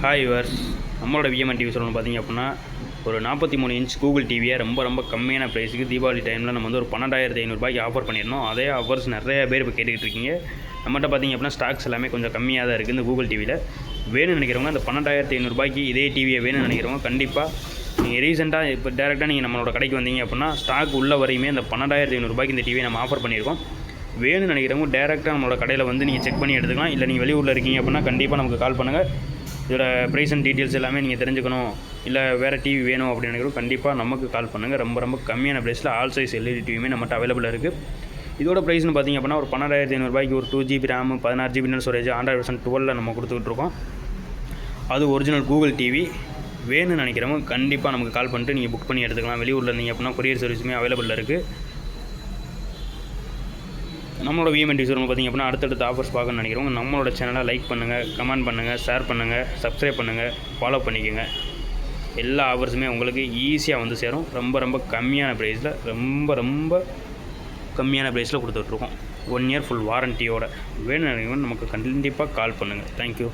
Hi yours, நம்மளோட விஎம்என் TV சொல்லணும் பார்த்தீங்க அப்படின்னா ஒரு 43 இன்ச் கூகுள் டிவியை ரொம்ப கம்மியான ப்ரைஸுக்கு தீபாவளி டைமில் நம்ம வந்து ஒரு 12,500 ஆஃபர் பண்ணியிருந்தோம். அதே ஆஃபர்ஸ் நிறைய பேர் இப்போ கேட்டுக்கிட்டு இருக்கீங்க. நம்மகிட்ட பார்த்தீங்க அப்படின்னா ஸ்டாக்ஸ் எல்லாமே கொஞ்சம் கம்மியாக தான் இருக்குது. இந்த கூகுள் டிவியில் வேணும்னு நினைக்கிறவங்க அந்த 12,500 இதே டிவியை வேணும்னு நினைக்கிறவங்க கண்டிப்பாக நீங்கள் ரீசெண்டாக இப்போ டேரெக்டாக நீங்கள் நம்மளோட கடைக்கு வந்தீங்க அப்படின்னா ஸ்டாக் உள்ள வரையுமே அந்த 12,500 இந்த டிவியை நம்ம ஆஃபர் பண்ணியிருக்கோம். வேணும்னு நினைக்கிறவங்க டேரெக்டாக நம்மளோட கடையில் வந்து நீங்கள் செக் பண்ணி எடுத்துக்கலாம். இல்லை நீங்கள் வெளியூரில் இருக்கீங்க அப்படின்னா கண்டிப்பாக நமக்கு கால் பண்ணுங்கள். இதோட ப்ரைஸ் அண்ட் டீட்டெயில்ஸ் எல்லாமே நீங்கள் தெரிஞ்சுக்கணும், இல்லை வேறு டிவி வேணும் அப்படின்னு நினைக்கிறோம் கண்டிப்பாக நமக்கு கால் பண்ணுங்கள். ரொம்ப கம்மியான ப்ரைஸில் ஆல் சைஸ் எல்இடி டிவியுமே நம்மகிட்ட அவைலபிளாக இருக்குது. இதோட ப்ரைஸ்னு பார்த்திங்க அப்படின்னா ஒரு 12,500 ஒரு 2GB RAM 16GB internal storage Android version 12 நம்ம கொடுத்துட்ருக்கோம். அது ஒரிஜினல் கூகுள் டிவி. வேணும்னு நினைக்கிறவங்க கண்டிப்பாக நமக்கு கால் பண்ணிட்டு நீங்கள் புக் பண்ணி எடுத்துக்கலாம். வெளியூரில் இருந்தீங்க அப்படின்னா கொரியர் சர்வீஸுமே அவைலபிளாக இருக்குது. நம்மளோட விஎம்என் டிவி ஷோரூம் பார்த்திங்க அப்படின்னா அடுத்தடுத்த ஆஃபர்ஸ் பார்க்கணும்னு நினைக்கிறவங்க நம்மளோட சேனலை லைக் பண்ணுங்கள், கமெண்ட் பண்ணுங்கள், ஷேர் பண்ணுங்கள், சப்ஸ்கிரைப் பண்ணுங்கள், ஃபாலோ பண்ணிக்கோங்க. எல்லா ஆஃபர்ஸுமே உங்களுக்கு ஈஸியாக வந்து சேரும். ரொம்ப கம்மியான ப்ரைஸில் ரொம்ப கம்மியான ப்ரைஸில் கொடுத்துட்ருக்கோம். 1 இயர் ஃபுல் வாரண்ட்டியோட. வேணும் நினைக்கிறவங்க நமக்கு கண்டிப்பாக கால் பண்ணுங்கள். தேங்க்யூ.